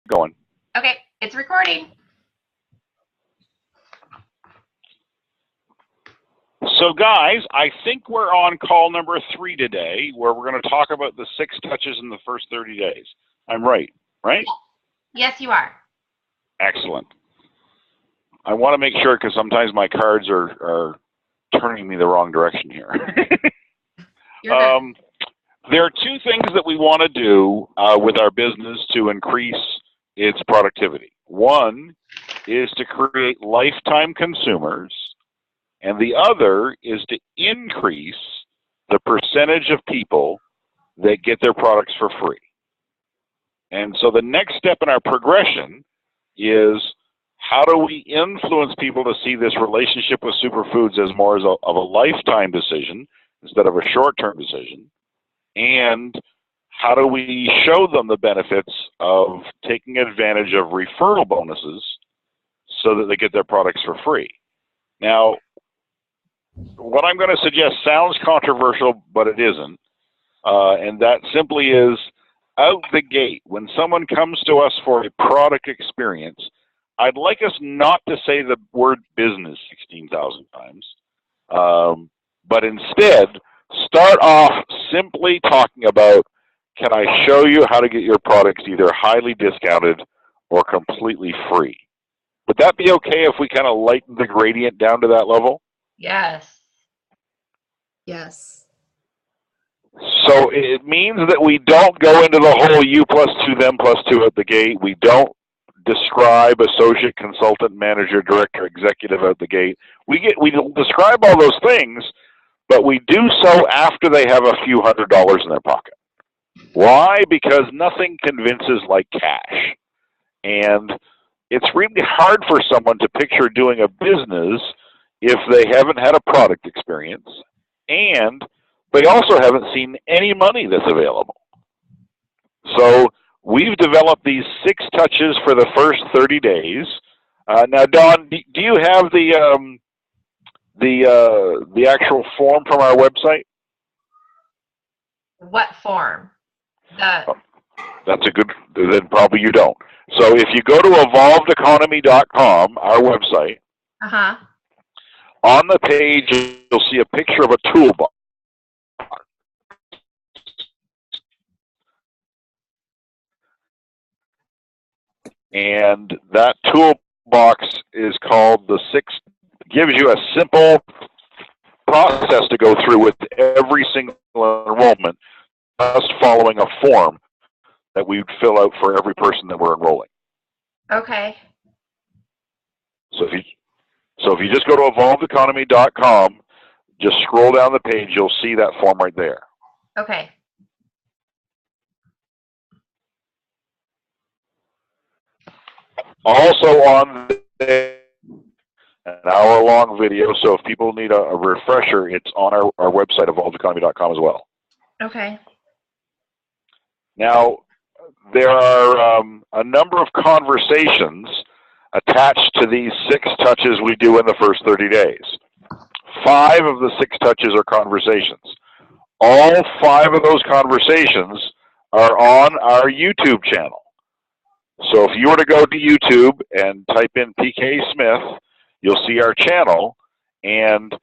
Going. Okay, it's recording. So, guys, I think we're on call number 3 today, where we're going to talk about the 6 touches in the first 30 days. I'm right? Yes, you are. Excellent. I want to make sure because sometimes my cards are turning me the wrong direction here. You're good. There are 2 things that we want to do with our business to increase its productivity. One is to create lifetime consumers, and the other is to increase the percentage of people that get their products for free. And so the next step in our progression is how do we influence people to see this relationship with superfoods as more of a lifetime decision instead of a short-term decision? And how do we show them the benefits of taking advantage of referral bonuses so that they get their products for free? Now, what I'm going to suggest sounds controversial, but it isn't. And that simply is, out the gate, when someone comes to us for a product experience, I'd like us not to say the word business 16,000 times, but instead start off simply talking about, can I show you how to get your products either highly discounted or completely free? Would that be okay if we kind of lighten the gradient down to that level? Yes. Yes. So it means that we don't go into the whole you plus 2, them plus 2 at the gate. We don't describe associate, consultant, manager, director, executive at the gate. We describe all those things, but we do so after they have a few $100s in their pocket. Why? Because nothing convinces like cash. And it's really hard for someone to picture doing a business if they haven't had a product experience and they also haven't seen any money that's available. So we've developed these 6 touches for the first 30 days. Now, Dawn, do you have the actual form from our website? What form? That's a good, then probably you don't. So if you go to evolvedeconomy.com, our website, on the page you'll see a picture of a toolbox. And that toolbox is called the 6, gives you a simple process to go through with every single enrollment, just following a form that we would fill out for every person that we're enrolling. Okay. So if you just go to evolvedeconomy.com, just scroll down the page, you'll see that form right there. Okay. Also on an hour-long video, so if people need a refresher, it's on our website, evolvedeconomy.com as well. Okay. Now, there are a number of conversations attached to these 6 touches we do in the first 30 days. 5 of the 6 touches are conversations. All 5 of those conversations are on our YouTube channel. So if you were to go to YouTube and type in PK Smith, you'll see our channel, and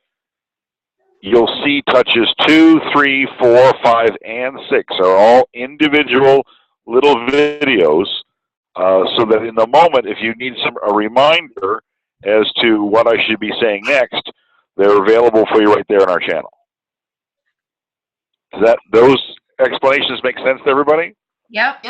you'll see touches 2, 3, 4, 5, and 6 are all individual little videos, so that in the moment, if you need a reminder as to what I should be saying next, they're available for you right there on our channel. Does those explanations make sense to everybody? Yep.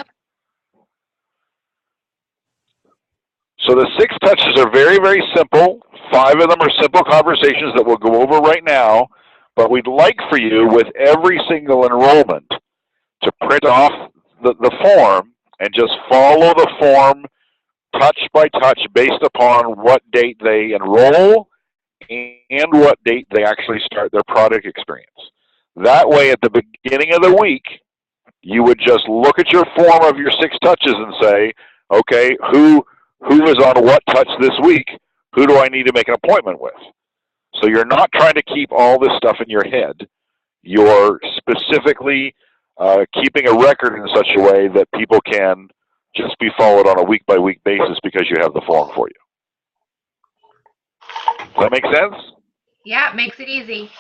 So the 6 touches are very, very simple. 5 of them are simple conversations that we'll go over right now, but we'd like for you, with every single enrollment, to print off the form and just follow the form touch by touch based upon what date they enroll and what date they actually start their product experience. That way, at the beginning of the week, you would just look at your form of your 6 touches and say, okay, who is on what touch this week? Who do I need to make an appointment with? So you're not trying to keep all this stuff in your head. You're specifically keeping a record in such a way that people can just be followed on a week-by-week basis because you have the form for you. Does that make sense? Yeah, it makes it easy.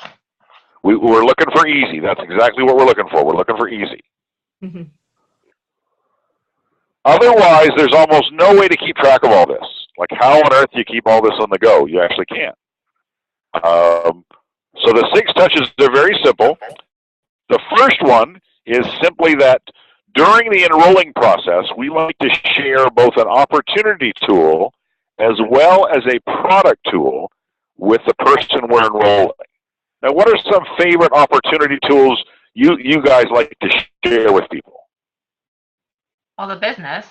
We're looking for easy. That's exactly what we're looking for. We're looking for easy. Mm-hmm. Otherwise, there's almost no way to keep track of all this. Like, how on earth do you keep all this on the go? You actually can't. So the 6 touches, they're very simple. The first one is simply that during the enrolling process, we like to share both an opportunity tool as well as a product tool with the person we're enrolling. Now, what are some favorite opportunity tools you guys like to share with people? Well, the business.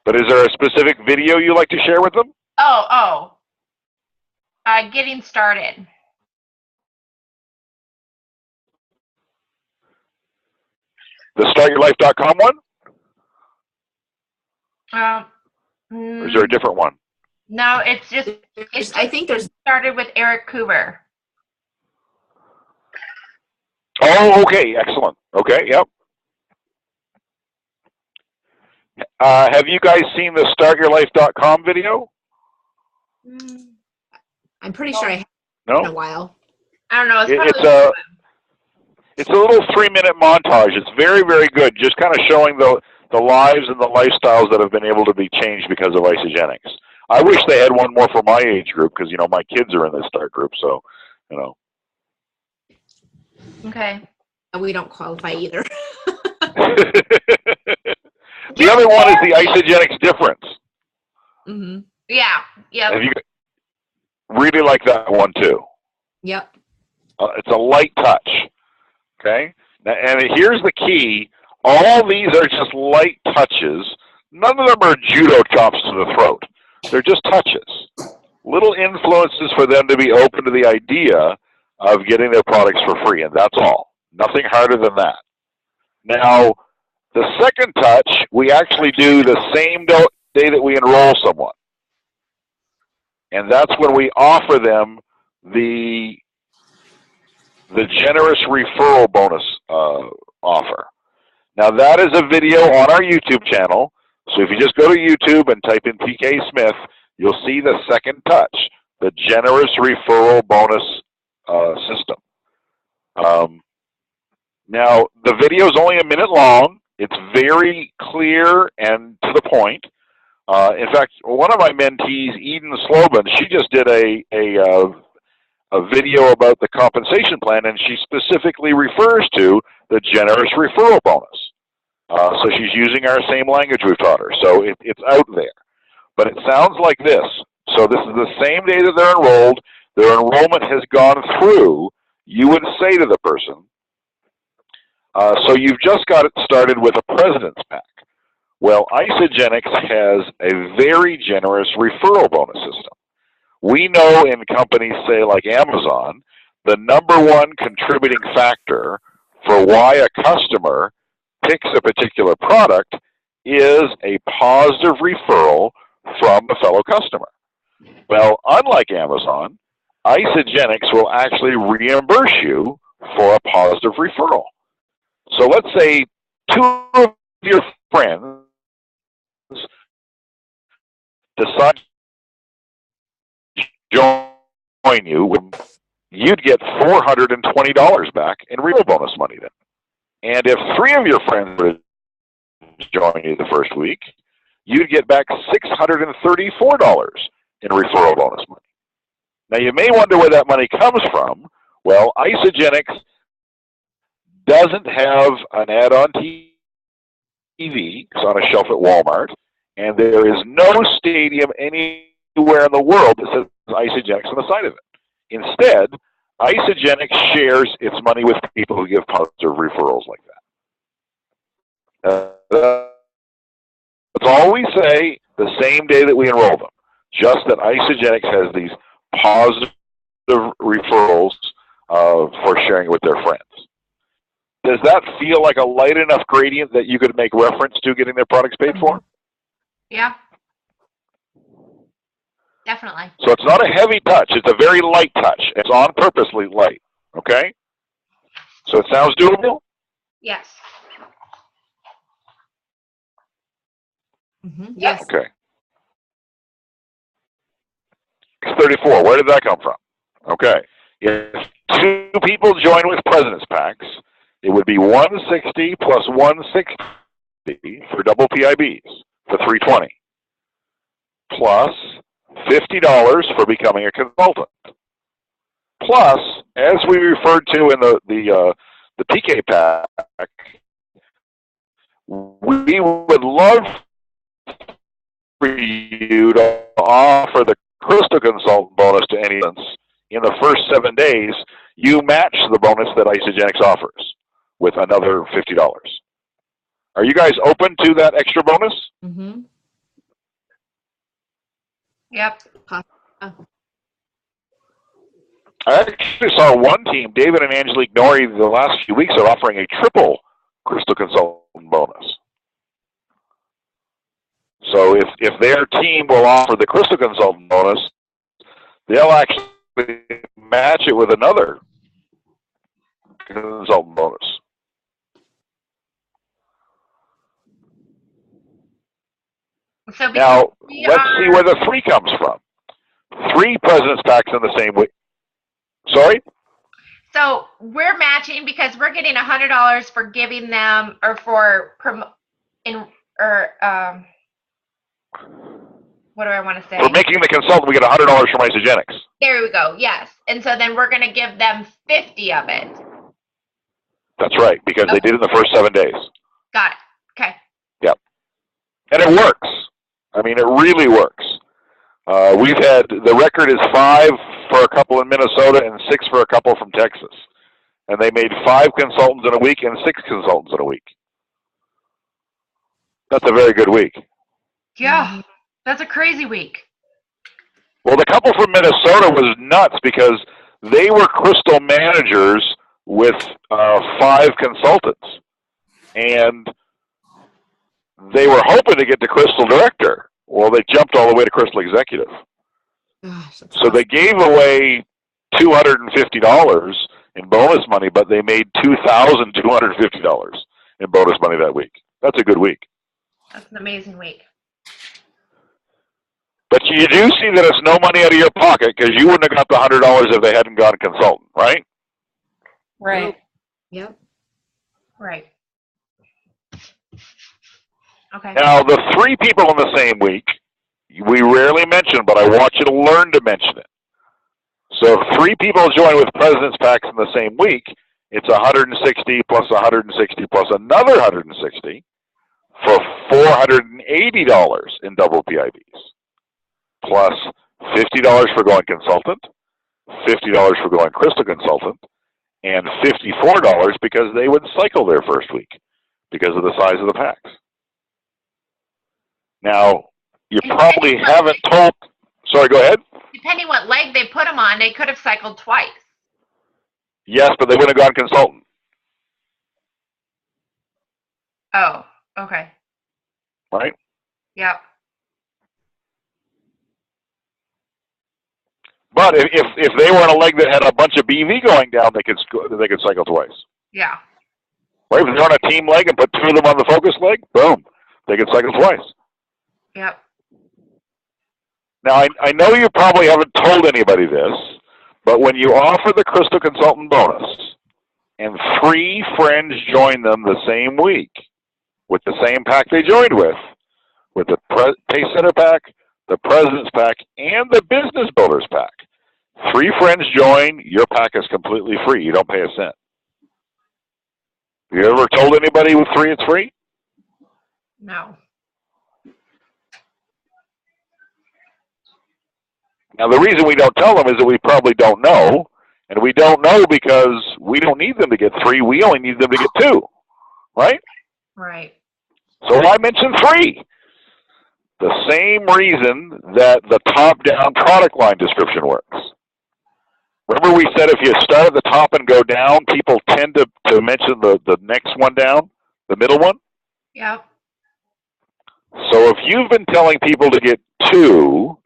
But is there a specific video you like to share with them? Getting started. The StartYourLife.com one? Or is there a different one? No, it's I think there's started with Eric Cooper. Oh, okay, excellent. Okay, yep. Have you guys seen the StartYourLife.com video? I'm pretty sure I have No? in a while. I don't know. It's a little 3-minute montage. It's very, very good. Just kind of showing the lives and the lifestyles that have been able to be changed because of Isagenix. I wish they had one more for my age group because, you know, my kids are in this start group. So, you know. Okay. We don't qualify either. The other one is the Isagenix difference. Mm-hmm. Yeah. Yep. Have you really like that one too? Yep. It's a light touch. Okay? Now, and here's the key. All these are just light touches. None of them are judo chops to the throat. They're just touches. Little influences for them to be open to the idea of getting their products for free, and that's all. Nothing harder than that. Now, the second touch, we actually do the same day that we enroll someone. And that's when we offer them the generous referral bonus offer. Now, that is a video on our YouTube channel. So if you just go to YouTube and type in PK Smith, you'll see the second touch, the generous referral bonus system. Now, the video is only a minute long. It's very clear and to the point. In fact, one of my mentees, Eden Slobin, she just did a video about the compensation plan, and she specifically refers to the generous referral bonus. So she's using our same language we've taught her. So it's out there. But it sounds like this. So this is the same day that they're enrolled. Their enrollment has gone through. You would say to the person, so you've just got it started with a President's Pack. Well, Isagenix has a very generous referral bonus system. We know in companies, say, like Amazon, the #1 contributing factor for why a customer picks a particular product is a positive referral from a fellow customer. Well, unlike Amazon, Isagenix will actually reimburse you for a positive referral. So let's say 2 of your friends decide to join you, you'd get $420 back in referral bonus money then. And if 3 of your friends would join you the first week, you'd get back $634 in referral bonus money. Now, you may wonder where that money comes from. Well, Isagenix doesn't have an ad on TV. It's on a shelf at Walmart. And there is no stadium anywhere in the world that says Isagenix on the side of it. Instead, Isagenix shares its money with people who give positive referrals like that. That's all we say the same day that we enroll them. Just that Isagenix has these positive referrals for sharing with their friends. Does that feel like a light enough gradient that you could make reference to getting their products paid for? Yeah. Definitely. So it's not a heavy touch. It's a very light touch. It's on purposely light. Okay? So it sounds doable? Yes. Yes. Okay. 34. Where did that come from? Okay. If 2 people join with President's Packs, it would be 160 plus 160 for double PIBs for 320, plus $50 for becoming a consultant. Plus, as we referred to in the PK pack, we would love for you to offer the Crystal Consultant bonus to any in the first 7 days. You match the bonus that Isagenix offers with another $50. Are you guys open to that extra bonus? Mm-hmm. Yep. I actually saw one team, David and Angelique Nori, the last few weeks are offering a triple Crystal Consultant bonus. So if their team will offer the Crystal Consultant bonus, they'll actually match it with another consultant bonus. So Now, let's see where the 3 comes from. 3 President's Packs in the same week. Sorry? So we're matching because we're getting $100 for giving them or for what do I want to say? For making the consultant, we get $100 from Isagenix. There we go. Yes. And so then we're going to give them 50 of it. That's right, because they did it in the first 7 days. Got it. Okay. Yep. And it works. I mean, it really works. We've had, the record is 5 for a couple in Minnesota and 6 for a couple from Texas. And they made 5 consultants in a week and 6 consultants in a week. That's a very good week. Yeah. That's a crazy week. Well, the couple from Minnesota was nuts because they were Crystal managers with 5 consultants. And they were hoping to get to Crystal director. Well, they jumped all the way to Crystal executive. Gosh, So they gave away $250 in bonus money, but they made $2,250 in bonus money that week. That's a good week. That's an amazing week. But you do see that it's no money out of your pocket because you wouldn't have got the $100 if they hadn't gone consultant, right? Right. Yep. Right. Okay. Now, the 3 people in the same week, we rarely mention, but I want you to learn to mention it. So if 3 people join with President's Packs in the same week, it's 160 plus 160 plus another 160 for $480 in double PIBs, plus $50 for going consultant, $50 for going Crystal Consultant, and $54 because they would cycle their first week because of the size of the packs. Now, you probably haven't told... Sorry, go ahead. Depending what leg they put them on, they could have cycled twice. Yes, but they wouldn't have gone consultant. Oh, okay. Right? Yep. But if they were on a leg that had a bunch of BV going down, they could cycle twice. Yeah. Right? If they're on a team leg and put 2 of them on the focus leg, boom, they could cycle twice. Yep. Now, I know you probably haven't told anybody this, but when you offer the Crystal Consultant bonus and 3 friends join them the same week with the same pack they joined with the Pace Center pack, the President's Pack, and the Business Builders Pack, 3 friends join, your pack is completely free. You don't pay a cent. Have you ever told anybody with 3 it's free? No. Now, the reason we don't tell them is that we probably don't know, and we don't know because we don't need them to get 3. We only need them to get 2, right? Right. So I mentioned 3. The same reason that the top-down product line description works. Remember we said if you start at the top and go down, people tend to mention the next one down, the middle one? Yep. So if you've been telling people to get 2,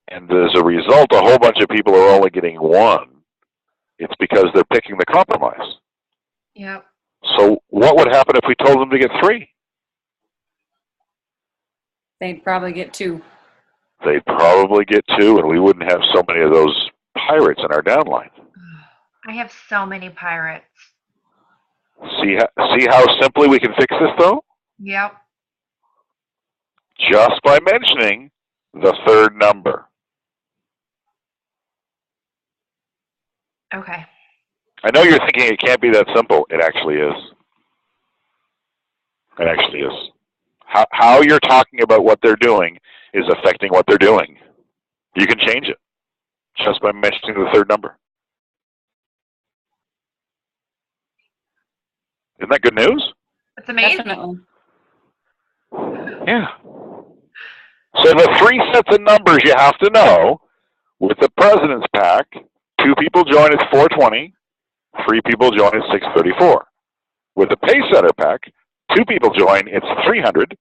and as a result, a whole bunch of people are only getting 1, it's because they're picking the compromise. Yep. So what would happen if we told them to get 3? They'd probably get 2. They'd probably get 2, and we wouldn't have so many of those pirates in our downline. I have so many pirates. See how simply we can fix this, though? Yep. Just by mentioning the third number. Okay. I know you're thinking it can't be that simple. It actually is. It actually is. How you're talking about what they're doing is affecting what they're doing. You can change it just by mentioning the third number. Isn't that good news? That's amazing. Definitely. Yeah. So the 3 sets of numbers you have to know with the President's Pack, 2 people join, it's 420. 3 people join, it's 634. With the Pace Setter Pack, 2 people join, it's 300.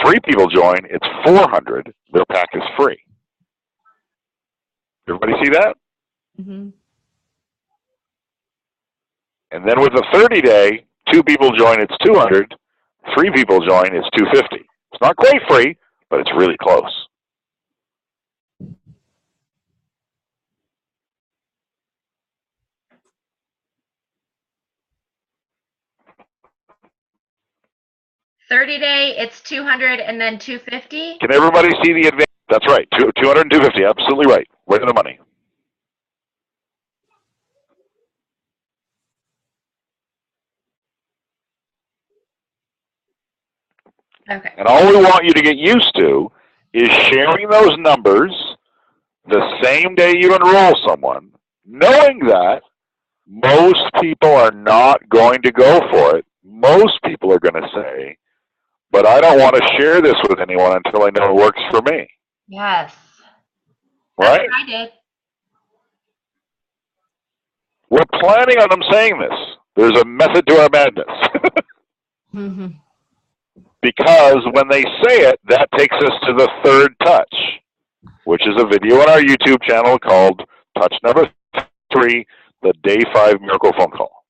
3 people join, it's 400. Their pack is free. Everybody see that? Mm-hmm. And then with the 30-day, 2 people join, it's 200. 3 people join, it's 250. It's not quite free, but it's really close. $30-day, it's 200 and then 250. Can everybody see the advantage? That's right, 200 and 250, absolutely right. Right in the money. Okay. And all we want you to get used to is sharing those numbers the same day you enroll someone, knowing that most people are not going to go for it. Most people are going to say, but I don't want to share this with anyone until I know it works for me. Yes. That's Right? what I did. We're planning on them saying this. There's a method to our madness. Mm-hmm. Because when they say it, that takes us to the third touch, which is a video on our YouTube channel called Touch Number 3, the Day 5 Miracle Phone Call.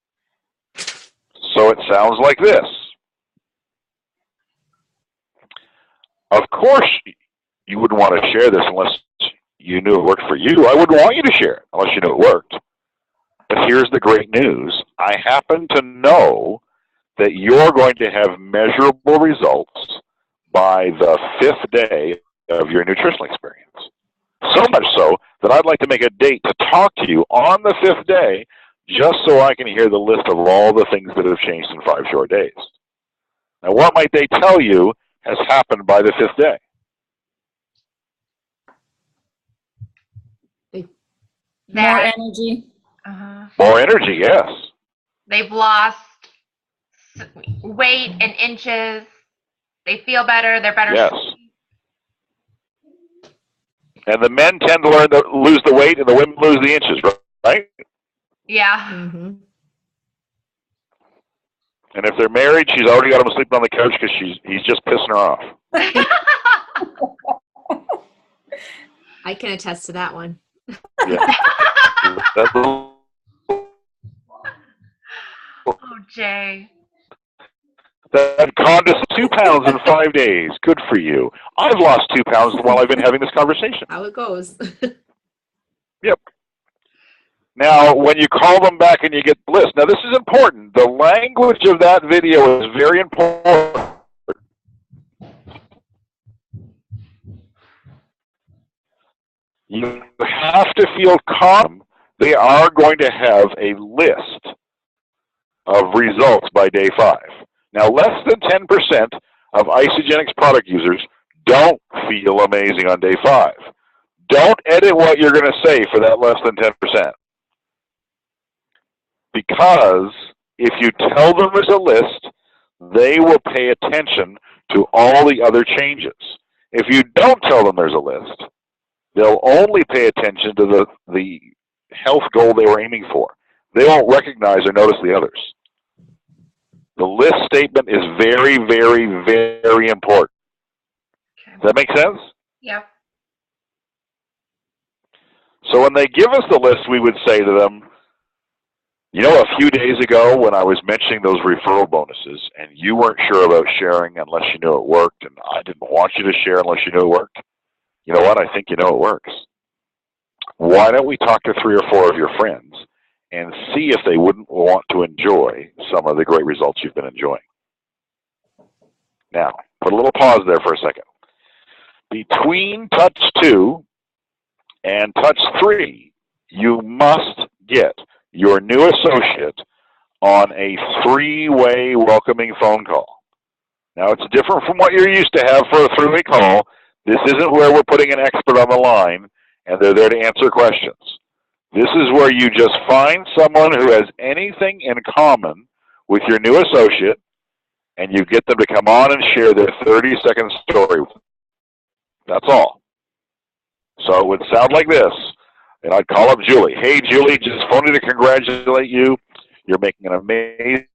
So it sounds like this. Of course, you wouldn't want to share this unless you knew it worked for you. I wouldn't want you to share it unless you knew it worked. But here's the great news. I happen to know that you're going to have measurable results by the 5th day of your nutritional experience. So much so that I'd like to make a date to talk to you on the 5th day just so I can hear the list of all the things that have changed in 5 short days. Now, what might they tell you has happened by the 5th day? More energy. More energy, yes. They've lost weight in inches. They feel better. They're better. Yes. And the men tend to learn to lose the weight, and the women lose the inches, right? Yeah. Mm-hmm. And if they're married, she's already got him sleeping on the couch because he's just pissing her off. I can attest to that one. Yeah. Oh, Jay. That condensed 2 pounds in 5 days. Good for you. I've lost 2 pounds while I've been having this conversation. How it goes. Yep. Now, when you call them back and you get the list, now this is important. The language of that video is very important. You have to feel calm. They are going to have a list of results by day 5. Now, less than 10% of Isagenix product users don't feel amazing on day 5. Don't edit what you're going to say for that less than 10%. Because if you tell them there's a list, they will pay attention to all the other changes. If you don't tell them there's a list, they'll only pay attention to the health goal they were aiming for. They won't recognize or notice the others. The list statement is very, very, very important. Okay. Does that make sense? Yep. So when they give us the list, we would say to them, You know, a few days ago when I was mentioning those referral bonuses and you weren't sure about sharing unless you knew it worked, and I didn't want you to share unless you knew it worked, you know what? I think you know it works. Why don't we talk to 3 or 4 of your friends and see if they wouldn't want to enjoy some of the great results you've been enjoying? Now, put a little pause there for a second. Between touch 2 and touch 3, you must get your new associate on a 3-way welcoming phone call. Now, it's different from what you're used to have for a 3-way call. This isn't where we're putting an expert on the line and they're there to answer questions. This is where you just find someone who has anything in common with your new associate, and you get them to come on and share their 30-second story. That's all. So it would sound like this, and I'd call up Julie. Hey, Julie, just phoning to congratulate you. You're making an amazing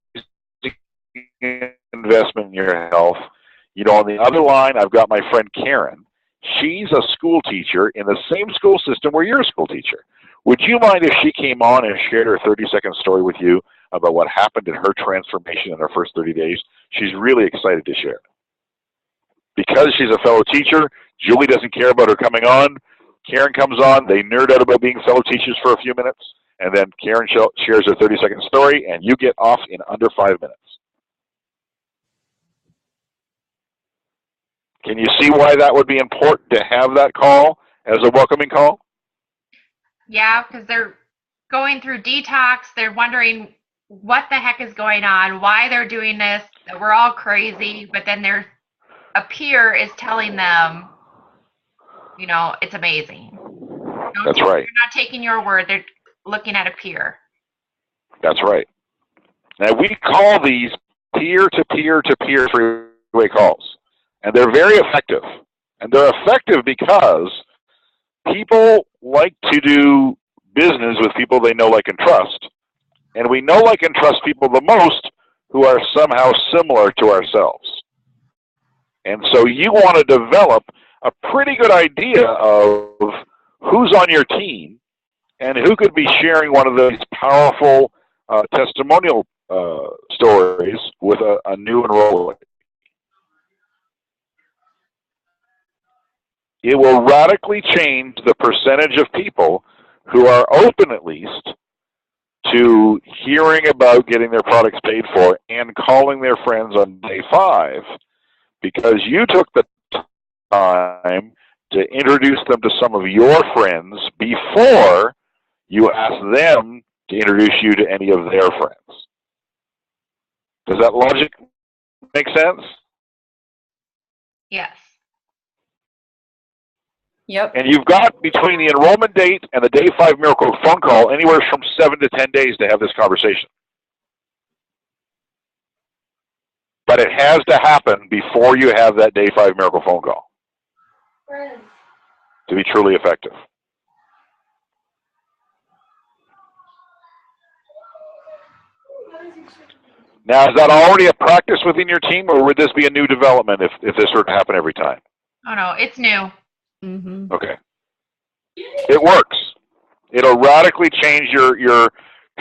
investment in your health. You know, on the other line, I've got my friend Karen. She's a school teacher in the same school system where you're a school teacher. Would you mind if she came on and shared her 30-second story with you about what happened in her transformation in her first 30 days? She's really excited to share. Because she's a fellow teacher, Julie doesn't care about her coming on. Karen comes on, they nerd out about being fellow teachers for a few minutes, and then Karen shares her 30-second story, and you get off in under 5 minutes. Can you see why that would be important to have that call as a welcoming call? Yeah, because they're going through detox. They're wondering what the heck is going on, why they're doing this, that we're all crazy, but then a peer is telling them, you know, it's amazing. That's right. They're not taking your word. They're looking at a peer. That's right. Now, we call these peer-to-peer-to-peer 3-way calls. And they're very effective. And they're effective because people like to do business with people they know, like, and trust. And we know, like, and trust people the most who are somehow similar to ourselves. And so you want to develop a pretty good idea of who's on your team and who could be sharing one of those powerful testimonial stories with a new enrollee. It will radically change the percentage of people who are open, at least, to hearing about getting their products paid for and calling their friends on day 5, because you took the time to introduce them to some of your friends before you asked them to introduce you to any of their friends. Does that logic make sense? Yes. Yep. And you've got between the enrollment date and the day 5 Miracle phone call anywhere from 7 to 10 days to have this conversation. But it has to happen before you have that day 5 Miracle phone call to be truly effective. Now, is that already a practice within your team, or would this be a new development if this were to happen every time? Oh, no, it's new. Mm-hmm. Okay. It works. It'll radically change your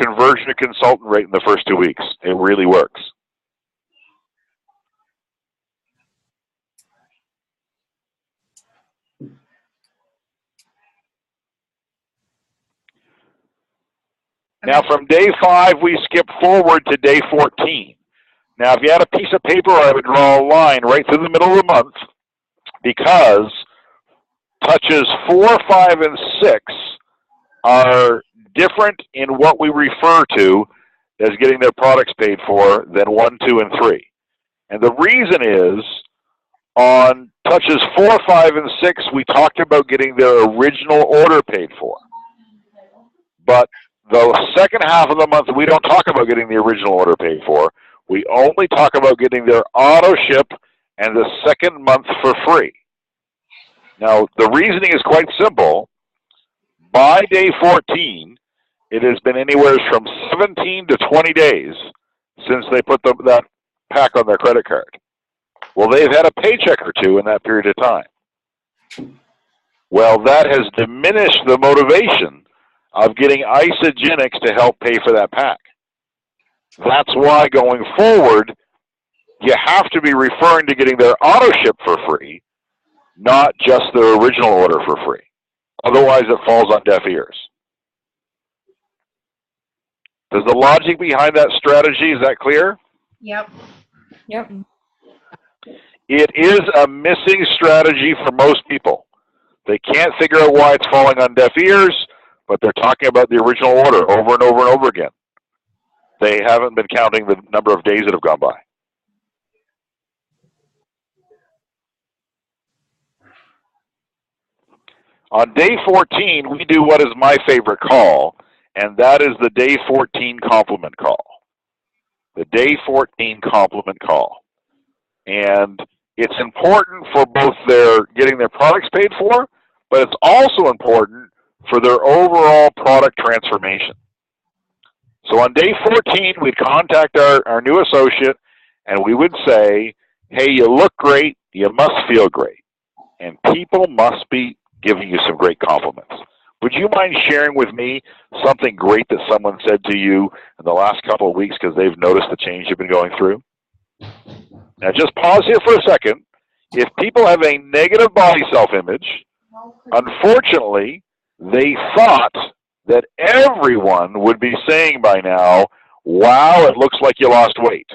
conversion to consultant rate in the first 2 weeks. It really works. Now, from day 5, we skip forward to day 14. Now, if you had a piece of paper, I would draw a line right through the middle of the month, because touches 4, 5, and 6 are different in what we refer to as getting their products paid for than 1, 2, and 3. And the reason is, on touches 4, 5, and 6, we talked about getting their original order paid for. But the second half of the month, we don't talk about getting the original order paid for. We only talk about getting their auto ship and the second month for free. Now, the reasoning is quite simple. By day 14, it has been anywhere from 17 to 20 days since they put that pack on their credit card. Well, they've had a paycheck or two in that period of time. Well, that has diminished the motivation of getting Isagenix to help pay for that pack. That's why going forward, you have to be referring to getting their auto ship for free, not just their original order for free. Otherwise, it falls on deaf ears. Does the logic behind that strategy, is that clear? Yep. Yep. It is a missing strategy for most people. They can't figure out why it's falling on deaf ears, but they're talking about the original order over and over and over again. They haven't been counting the number of days that have gone by. On day 14, we do what is my favorite call, and that is the day 14 compliment call. The day 14 compliment call. And it's important for both their getting their products paid for, but it's also important for their overall product transformation. So on day 14, we'd contact our new associate, and we would say, hey, you look great, you must feel great. And people must be giving you some great compliments. Would you mind sharing with me something great that someone said to you in the last couple of weeks because they've noticed the change you've been going through? Now just pause here for a second. If people have a negative body self-image, unfortunately, they thought that everyone would be saying by now, wow, it looks like you lost weight.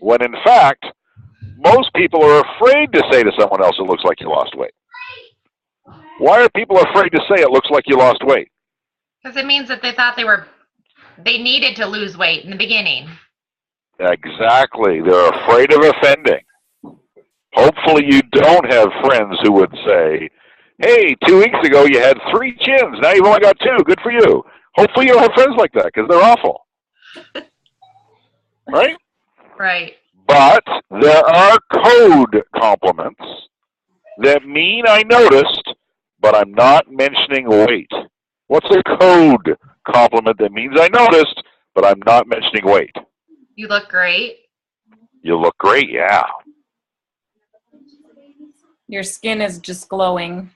When in fact, most people are afraid to say to someone else it looks like you lost weight. Why are people afraid to say it looks like you lost weight? Because it means that they thought they needed to lose weight in the beginning. Exactly. They're afraid of offending. Hopefully you don't have friends who would say, hey, 2 weeks ago you had 3 chins, now you've only got 2, good for you. Hopefully you don't have friends like that because they're awful. Right? Right. But there are code compliments that mean I noticed, but I'm not mentioning weight. What's a code compliment that means I noticed, but I'm not mentioning weight? You look great. You look great, yeah. Your skin is just glowing.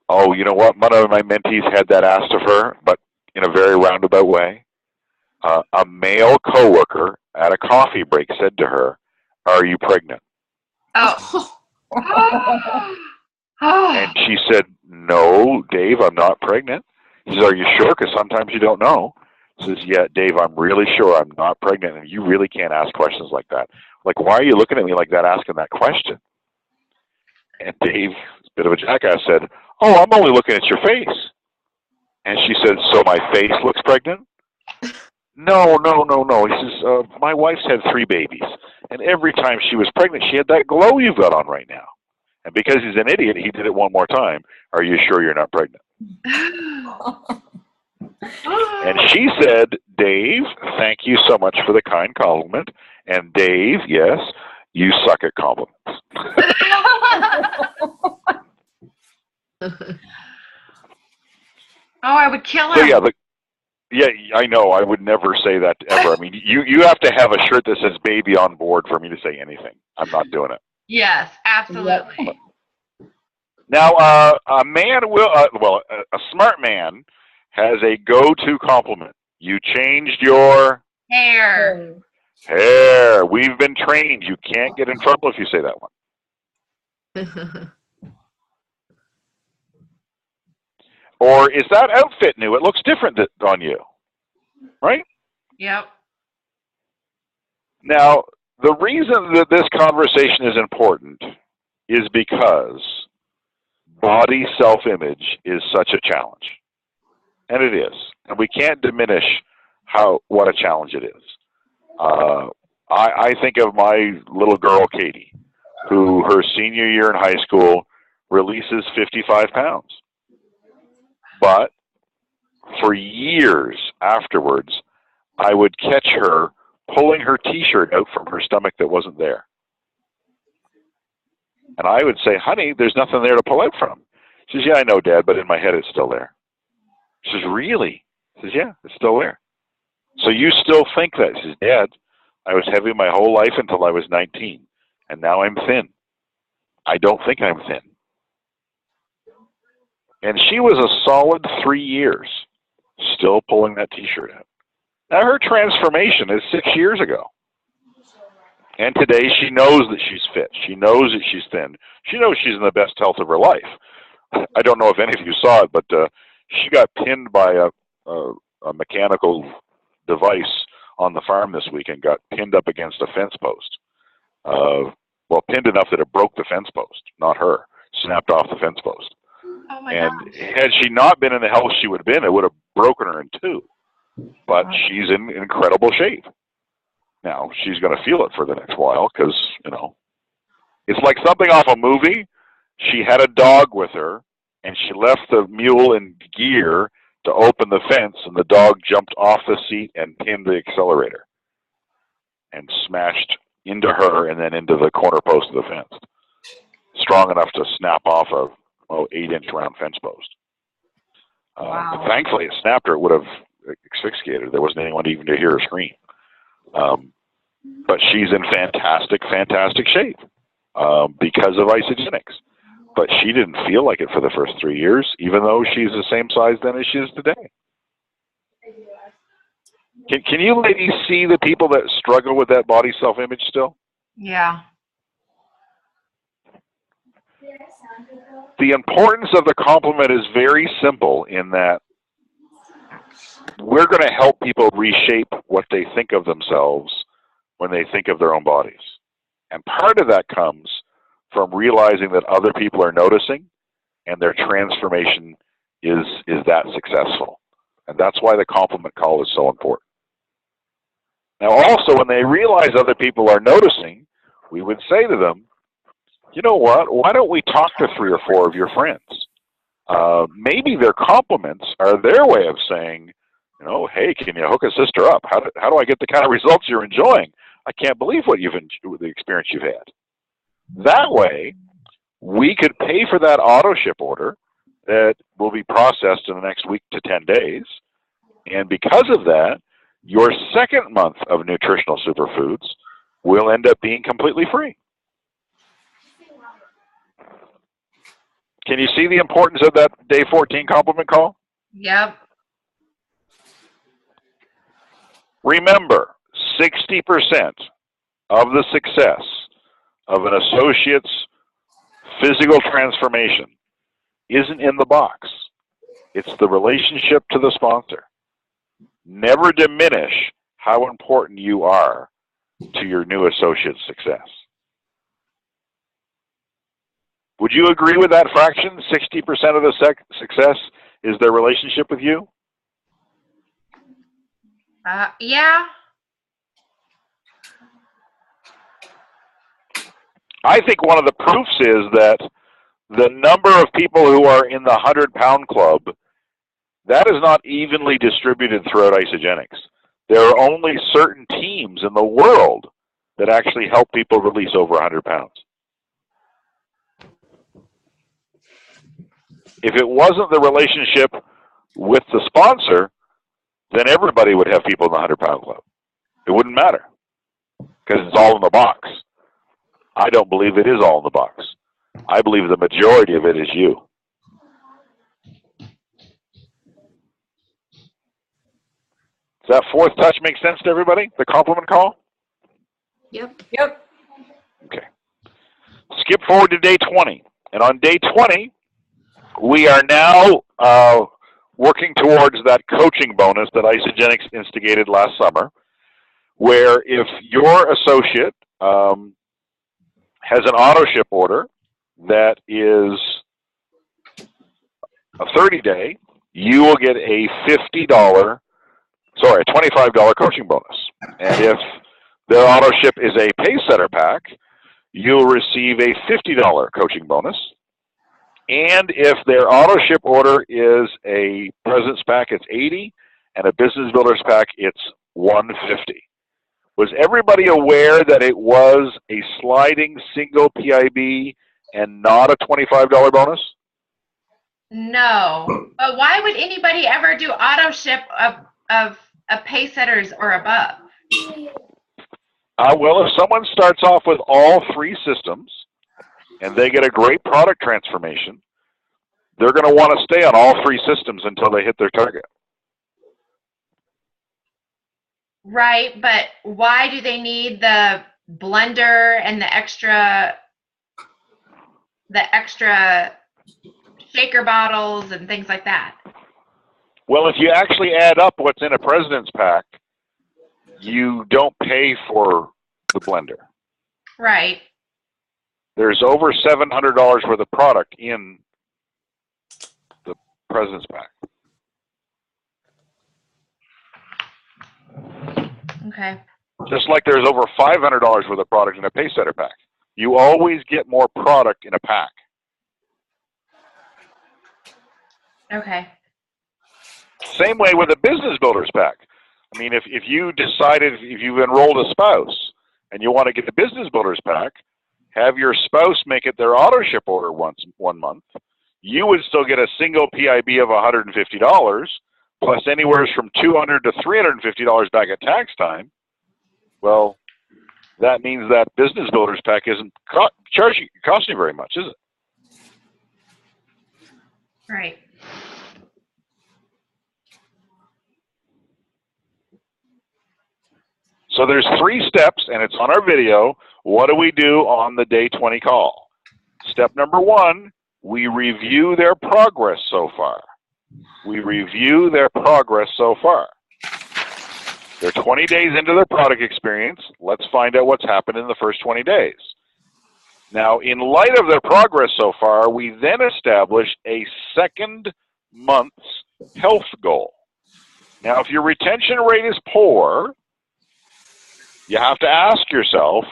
Oh, you know what? One of my mentees had that asked of her, but in a very roundabout way. A male coworker at a coffee break said to her, "Are you pregnant?" Oh. And she said, "No, Dave, I'm not pregnant." He says, "Are you sure? Because sometimes you don't know." She says, "Yeah, Dave, I'm really sure I'm not pregnant, and you really can't ask questions like that. Like, why are you looking at me like that asking that question?" And Dave, a bit of a jackass, said, "Oh, I'm only looking at your face." And she said, "So my face looks pregnant?" No. He says, "My wife's had 3 babies, and every time she was pregnant, she had that glow you've got on right now." And because he's an idiot, he did it one more time. "Are you sure you're not pregnant?" And she said, "Dave, thank you so much for the kind compliment. And Dave, yes, you suck at compliments." Oh, I would kill him. So yeah, I know. I would never say that ever. I mean, you have to have a shirt that says "baby" on board for me to say anything. I'm not doing it. Yes, absolutely. Now, a man will, a smart man has a go-to compliment. You changed your Hair. hair. We've been trained. You can't get in trouble if you say that one. Or is that outfit new? It looks different on you, right? Yep. Now, the reason that this conversation is important is because body self-image is such a challenge. And it is. And we can't diminish what a challenge it is. I think of my little girl, Katie, who her senior year in high school releases 55 pounds. But for years afterwards, I would catch her pulling her T-shirt out from her stomach that wasn't there. And I would say, "Honey, there's nothing there to pull out from." She says, "Yeah, I know, Dad, but in my head it's still there." She says, "Really?" She says, "Yeah, it's still there." "So you still think that?" She says, "Dad, I was heavy my whole life until I was 19, and now I'm thin. I don't think I'm thin." And she was a solid 3 years still pulling that T-shirt out. Now, her transformation is 6 years ago. And today she knows that she's fit. She knows that she's thin. She knows she's in the best health of her life. I don't know if any of you saw it, but she got pinned by a mechanical device on the farm this week and got pinned up against a fence post. Well, pinned enough that it broke the fence post, not her. Snapped off the fence post. Oh my And gosh. had she not been in the health she would have been, it would have broken her in two. But she's in incredible shape. Now, she's going to feel it for the next while because, it's like something off a movie. She had a dog with her, and she left the mule in gear to open the fence, and the dog jumped off the seat and pinned the accelerator and smashed into her and then into the corner post of the fence. Strong enough to snap off a 8-inch round fence post. Wow. But thankfully, it snapped her. It would have asphyxiated her. There wasn't anyone even to hear her scream. But she's in fantastic, fantastic shape because of Isagenix. But she didn't feel like it for the first 3 years, even though she's the same size then as she is today. Can you ladies see the people that struggle with that body self-image still? Yeah. The importance of the compliment is very simple in that we're going to help people reshape what they think of themselves when they think of their own bodies. And part of that comes from realizing that other people are noticing and their transformation is that successful. And that's why the compliment call is so important. Now also, when they realize other people are noticing, we would say to them, you know what, why don't we talk to 3 or 4 of your friends? Maybe their compliments are their way of saying, hey, can you hook a sister up? How do I get the kind of results you're enjoying? I can't believe the experience you've had. That way, we could pay for that auto ship order that will be processed in the next week to 10 days. And because of that, your second month of nutritional superfoods will end up being completely free. Can you see the importance of that day 14 compliment call? Yep. Remember, 60% of the success of an associate's physical transformation isn't in the box. It's the relationship to the sponsor. Never diminish how important you are to your new associate's success. Would you agree with that fraction? 60% of the success is their relationship with you? Yeah. I think one of the proofs is that the number of people who are in the 100-pound club, that is not evenly distributed throughout Isagenix. There are only certain teams in the world that actually help people release over 100 pounds. If it wasn't the relationship with the sponsor, then everybody would have people in the 100-pound club. It wouldn't matter because it's all in the box. I don't believe it is all in the box. I believe the majority of it is you. Does that fourth touch make sense to everybody? The compliment call? Yep. Yep. Okay. Skip forward to day 20. And on day 20, we are now working towards that coaching bonus that Isagenix instigated last summer, where if your associate has an auto ship order that is a 30-day, you will get a $25 coaching bonus. And if their auto ship is a pay setter pack, you'll receive a $50 coaching bonus. And if their auto ship order is a presence pack, it's $80, and a business builders pack, it's $150. Was everybody aware that it was a sliding single PIB and not a $25 bonus? No. But why would anybody ever do auto ship of pay setters or above? Well, if someone starts off with all 3 systems and they get a great product transformation, they're going to want to stay on all 3 systems until they hit their target. Right, but why do they need the blender and the extra shaker bottles and things like that? Well, if you actually add up what's in a President's Pack, you don't pay for the blender. Right. There's over $700 worth of product in the President's Pack. Okay. Just like there's over $500 worth of product in a Pacesetter pack. You always get more product in a pack. Okay. Same way with a Business Builders Pack. I mean, if you decided, if you've enrolled a spouse and you want to get the Business Builders Pack, have your spouse make it their auto ship order one month. You would still get a single PIB of $150, plus anywhere from $200 to $350 back at tax time. Well, that means that Business Builders Pack isn't costing you very much, is it? Right. So there's 3 steps, and it's on our video. What do we do on the day 20 call? Step number 1, we review their progress so far. We review their progress so far. They're 20 days into their product experience. Let's find out what's happened in the first 20 days. Now, in light of their progress so far, we then establish a second month's health goal. Now, if your retention rate is poor, you have to ask yourself,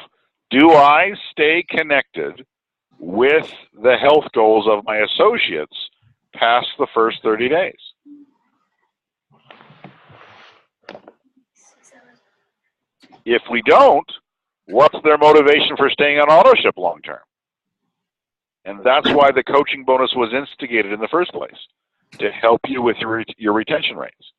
do I stay connected with the health goals of my associates past the first 30 days? If we don't, what's their motivation for staying on auto ship long term? And that's why the coaching bonus was instigated in the first place, to help you with your retention rates.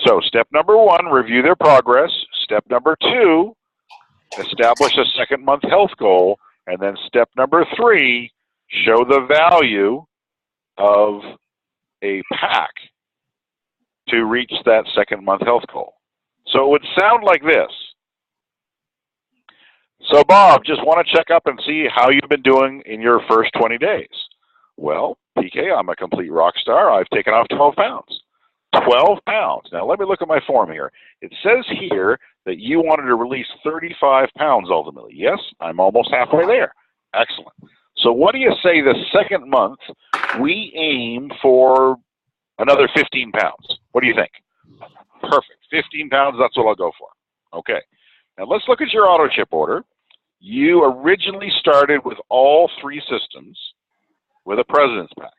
So step number 1, review their progress. Step number 2, establish a second month health goal. And then step number 3, show the value of a pack to reach that second month health goal. So it would sound like this. So Bob, just want to check up and see how you've been doing in your first 20 days. Well, PK, I'm a complete rock star. I've taken off 12 pounds. 12 pounds. Now let me look at my form here. It says here that you wanted to release 35 pounds ultimately. Yes, I'm almost halfway there. Excellent. So what do you say the second month we aim for another 15 pounds? What do you think? Perfect. 15 pounds, that's what I'll go for. Okay. Now let's look at your auto ship order. You originally started with all 3 systems with a President's Pack.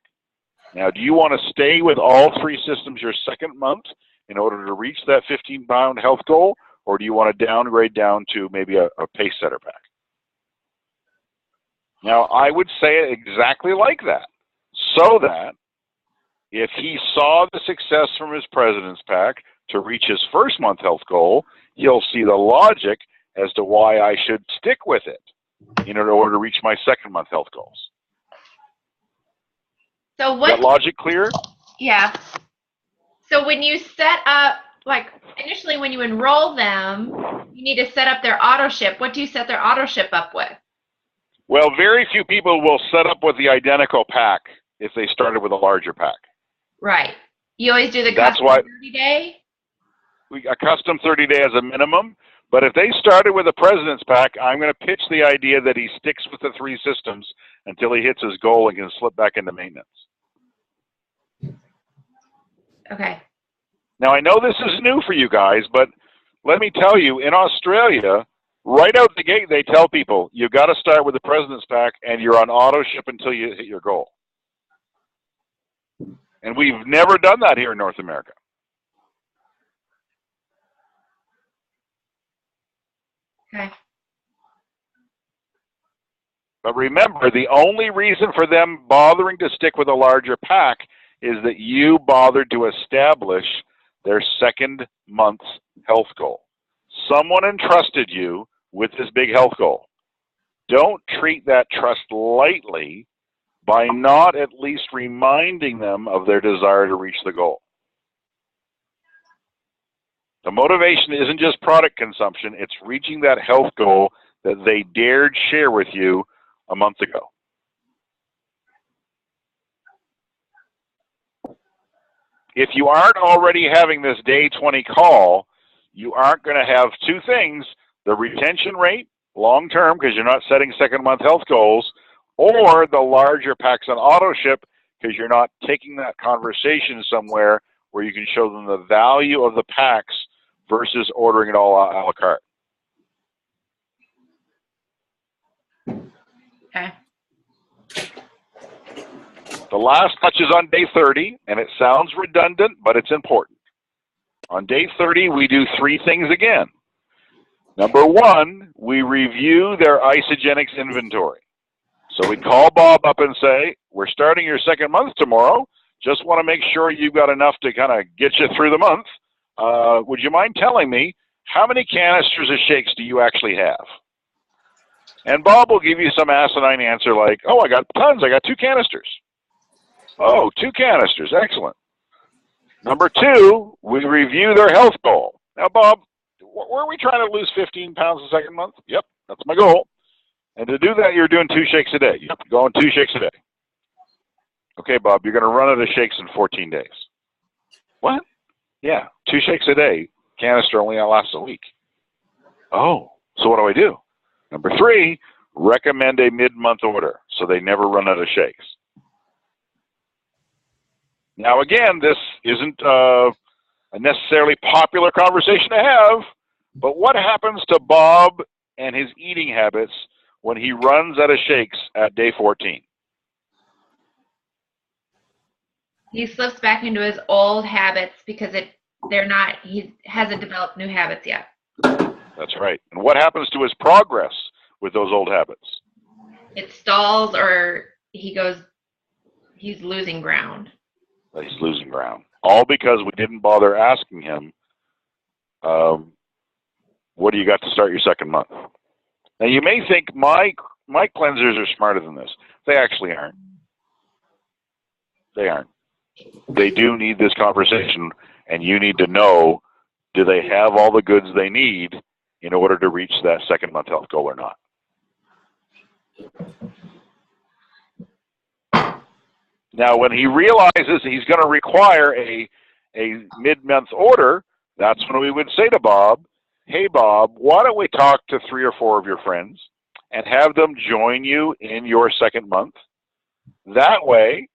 Now, do you want to stay with all 3 systems your second month in order to reach that 15-pound health goal, or do you want to downgrade down to maybe a Pacesetter pack? Now, I would say it exactly like that, so that if he saw the success from his President's Pack to reach his first month health goal, he'll see the logic as to why I should stick with it in order to reach my second month health goals. So Is that logic clear? Yeah. So when you set up, like initially when you enroll them, you need to set up their auto ship. What do you set their auto ship up with? Well, very few people will set up with the identical pack if they started with a larger pack. Right. You always do the That's custom why 30-day? a custom 30-day as a minimum. But if they started with a President's Pack, I'm going to pitch the idea that he sticks with the 3 systems until he hits his goal and can slip back into maintenance. Okay. Now, I know this is new for you guys, but let me tell you, in Australia, right out the gate, they tell people, you've got to start with the President's Pack and you're on auto ship until you hit your goal. And we've never done that here in North America. Okay. But remember, the only reason for them bothering to stick with a larger pack is that you bothered to establish their second month's health goal. Someone entrusted you with this big health goal. Don't treat that trust lightly by not at least reminding them of their desire to reach the goal. The motivation isn't just product consumption, it's reaching that health goal that they dared share with you a month ago. If you aren't already having this day 20 call, you aren't going to have two things: the retention rate long term, because you're not setting second month health goals, or the larger packs on auto ship, because you're not taking that conversation somewhere where you can show them the value of the packs versus ordering it all a la carte. Okay. The last touch is on day 30, and it sounds redundant, but it's important. On day 30, we do three things again. Number one, we review their Isagenix inventory. So we call Bob up and say, we're starting your second month tomorrow. Just want to make sure you've got enough to kind of get you through the month. Would you mind telling me how many canisters of shakes do you actually have? And Bob will give you some asinine answer like, oh, I got tons. I got 2 canisters. Oh, 2 canisters. Excellent. Number two, we review their health goal. Now, Bob, were we trying to lose 15 pounds the second month? Yep, that's my goal. And to do that, you're doing 2 shakes a day. Yep, going 2 shakes a day. Okay, Bob, you're going to run out of shakes in 14 days. What? Yeah, 2 shakes a day. Canister only lasts a week. Oh, so what do I do? Number 3, recommend a mid-month order so they never run out of shakes. Now, again, this isn't a necessarily popular conversation to have, but what happens to Bob and his eating habits when he runs out of shakes at day 14? He slips back into his old habits because he hasn't developed new habits yet. That's right. And what happens to his progress with those old habits? It stalls, or he's losing ground. He's losing ground. All because we didn't bother asking him, what do you got to start your second month? Now, you may think my cleansers are smarter than this. They actually aren't. They aren't. They do need this conversation, and you need to know, do they have all the goods they need in order to reach that second month health goal or not? Now, when he realizes he's going to require a mid-month order, that's when we would say to Bob, hey, Bob, why don't we talk to 3 or 4 of your friends and have them join you in your second month? That way,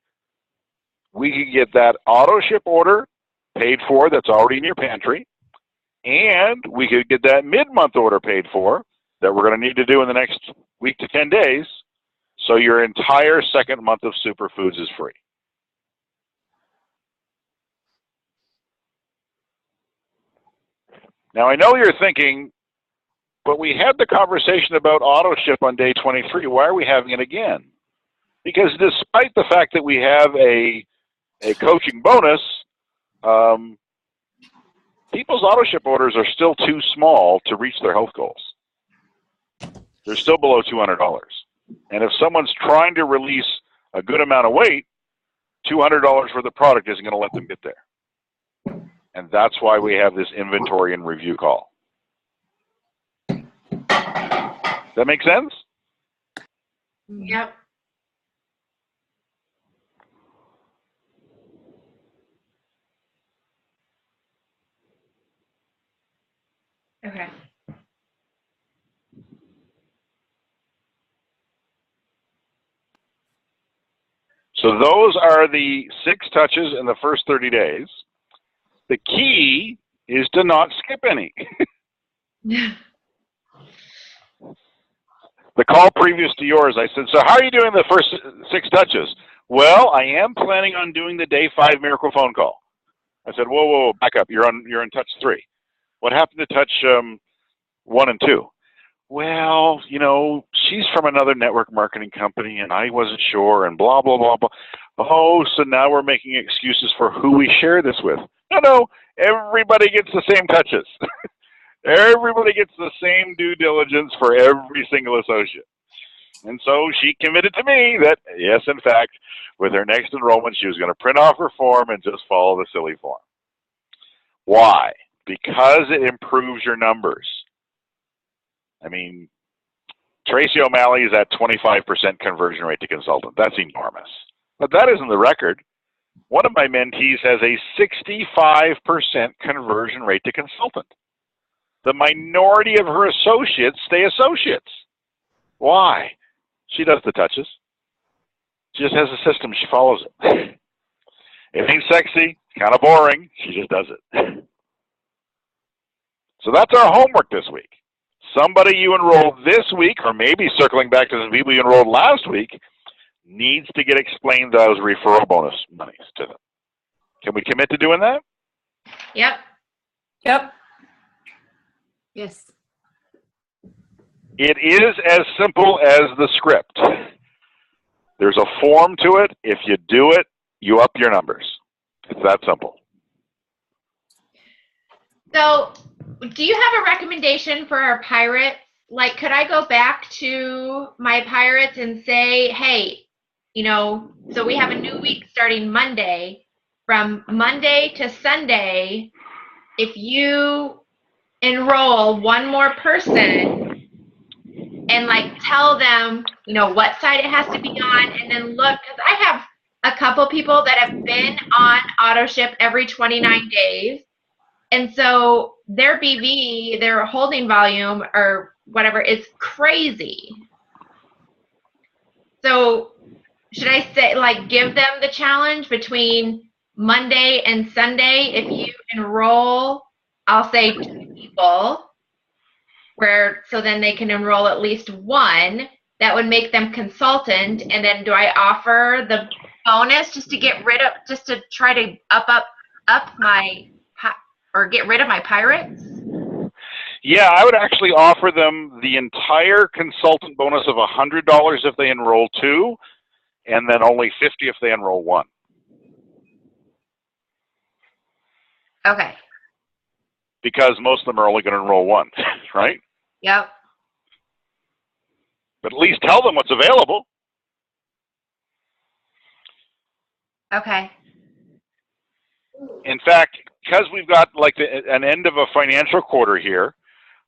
we can get that auto ship order paid for that's already in your pantry, and we could get that mid-month order paid for that we're going to need to do in the next week to 10 days, so your entire second month of Superfoods is free. Now, I know you're thinking, but we had the conversation about auto ship on day 23. Why are we having it again? Because despite the fact that we have a coaching bonus, people's auto ship orders are still too small to reach their health goals. They're still below $200. And if someone's trying to release a good amount of weight, $200 worth of product isn't going to let them get there. And that's why we have this inventory and review call. Does that make sense? Yep. Okay. So those are the 6 touches in the first 30 days. The key is to not skip any. The call previous to yours, I said, so how are you doing the first 6 touches? Well, I am planning on doing the day 5 miracle phone call. I said, whoa, back up. You're on touch 3. What happened to touch 1 and 2? Well, you know, she's from another network marketing company, and I wasn't sure, and blah, blah, blah, blah. Oh, so now we're making excuses for who we share this with. No, everybody gets the same touches. Everybody gets the same due diligence for every single associate. And so she committed to me that, yes, in fact, with her next enrollment, she was going to print off her form and just follow the silly form. Why? because it improves your numbers. I mean, Tracy O'Malley is at 25% conversion rate to consultant. That's enormous. But that isn't the record. One of my mentees has a 65% conversion rate to consultant. The minority of her associates stay associates. Why? She does the touches. She just has a system. She follows it. It ain't sexy. Kind of boring. She just does it. So that's our homework this week. Somebody you enrolled this week, or maybe circling back to the people you enrolled last week, needs to get explained those referral bonus monies to them. Can we commit to doing that? Yep. Yep. Yes. It is as simple as the script. There's a form to it. If you do it, you up your numbers. It's that simple. So, do you have a recommendation for our pirates? Like, could I go back to my pirates and say, hey, you know, so we have a new week starting Monday. From Monday to Sunday, if you enroll one more person and like tell them, you know, what side it has to be on, and then look, because I have a couple people that have been on AutoShip every 29 days. And so their BV, their holding volume or whatever is crazy. So should I say, like, give them the challenge between Monday and Sunday? If you enroll, I'll say 2 people, where so then they can enroll at least 1. That would make them consultant. And then do I offer the bonus just to get rid of, just to try to up my, or get rid of my pirates? Yeah, I would actually offer them the entire consultant bonus of $100 if they enroll 2, and then only $50 if they enroll 1. Okay. Because most of them are only going to enroll 1, right? Yep. But at least tell them what's available. Okay. In fact, because we've got like an end of a financial quarter here,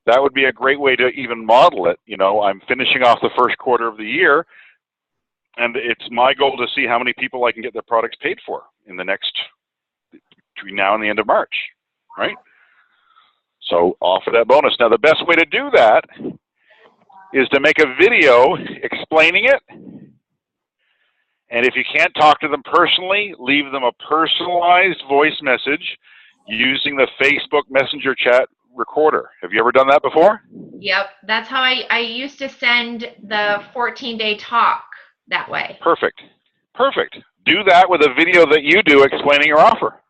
that would be a great way to even model it. You know, I'm finishing off the first quarter of the year, and it's my goal to see how many people I can get their products paid for in the next, between now and the end of March, right? So offer that bonus. Now, the best way to do that is to make a video explaining it. And if you can't talk to them personally, leave them a personalized voice message using the Facebook Messenger chat recorder. Have you ever done that before? Yep. That's how I used to send the 14-day talk that way. Perfect. Perfect. Do that with a video that you do explaining your offer.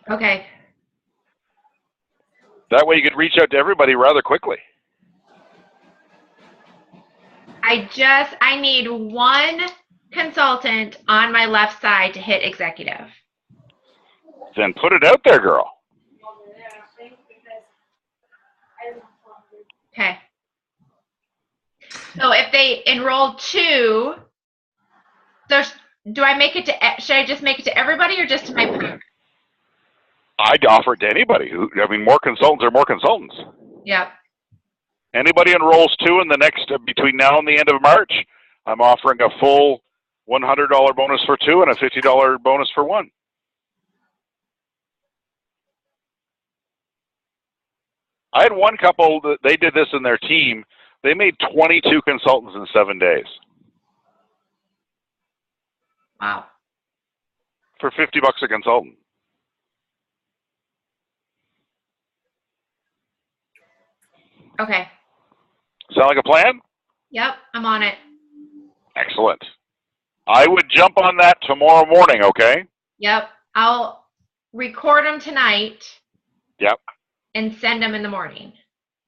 Okay. That way you could reach out to everybody rather quickly. I need 1 consultant on my left side to hit executive. Then put it out there, girl. Okay. So if they enroll 2, so do I make it to, should I just make it to everybody or just to my parents? I'd offer it to anybody. More consultants are more consultants. Yep. Anybody enrolls 2 in the next, between now and the end of March, I'm offering a full $100 bonus for 2 and a $50 bonus for 1. I had one couple that they did this in their team. They made 22 consultants in 7 days. Wow. For $50 a consultant. Okay. Sound like a plan? Yep, I'm on it. Excellent. I would jump on that tomorrow morning, okay? Yep. I'll record them tonight. Yep. And send them in the morning.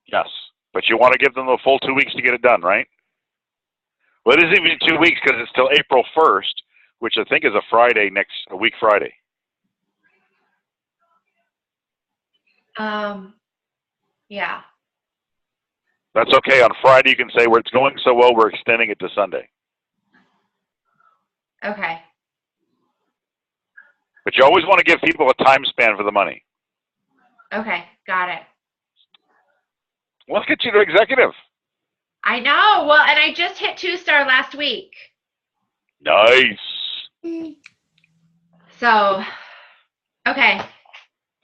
Yes. But you want to give them the full 2 weeks to get it done, right? Well, it isn't even 2 weeks because it's till April 1st, which I think is a week Friday. Yeah. That's okay. On Friday, you can say, it's going so well, we're extending it to Sunday. Okay. But you always want to give people a time span for the money. Okay, got it. Let's get you to executive. I know. Well, and I just hit 2-star last week. Nice. So, okay.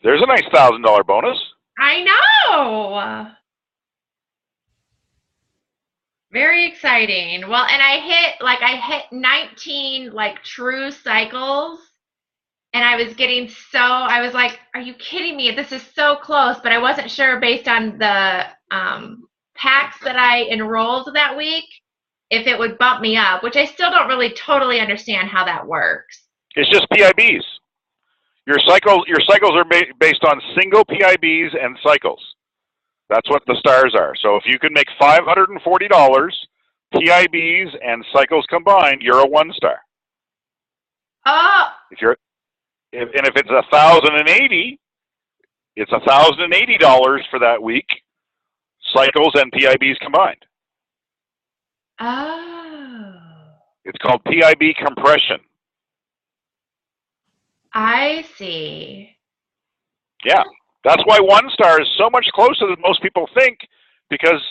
There's a nice $1,000 bonus. I know. Very exciting. Well, and I hit 19 like true cycles. And I was like, are you kidding me? This is so close, but I wasn't sure based on the packs that I enrolled that week if it would bump me up, which I still don't really totally understand how that works. It's just PIBs. Your cycles are based on single PIBs and cycles. That's what the stars are. So if you can make $540 PIBs and cycles combined, you're a 1-star. Oh. If it's 1,080, it's $1,080 for that week, cycles and PIBs combined. Oh. It's called PIB compression. I see. Yeah, that's why 1-star is so much closer than most people think, because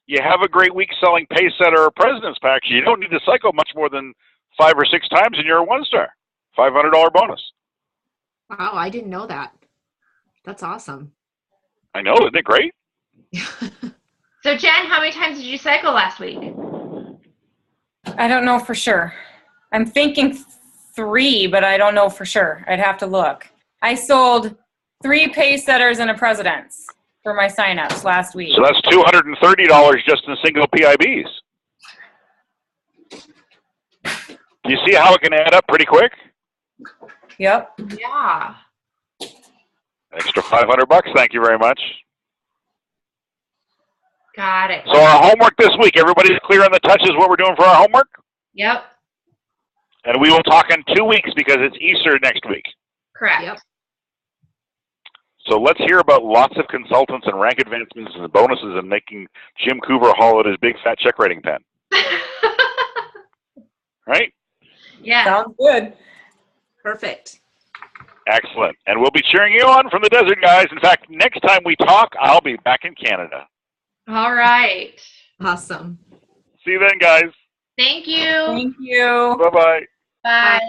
you have a great week selling Paysetter or President's Packs. You don't need to cycle much more than 5 or 6 times, and you're a 1-star. $500 bonus. Wow, I didn't know that. That's awesome. I know, isn't it great? So, Jen, how many times did you cycle last week? I don't know for sure. I'm thinking 3, but I don't know for sure. I'd have to look. I sold 3 Paysetters and a President's for my signups last week. So that's $230 just in single PIBs. You see how it can add up pretty quick? Yep. Yeah. Extra $500. Thank you very much. Got it. So our homework this week, everybody's clear on the touches what we're doing for our homework? Yep. And we will talk in 2 weeks because it's Easter next week. Correct. Yep. So let's hear about lots of consultants and rank advancements and bonuses and making Jim Coover haul out his big fat check writing pen. Right? Yeah. Sounds good. Perfect. Excellent. And we'll be cheering you on from the desert, guys. In fact, next time we talk, I'll be back in Canada. All right. Awesome. See you then, guys. Thank you. Thank you. Bye-bye. Bye.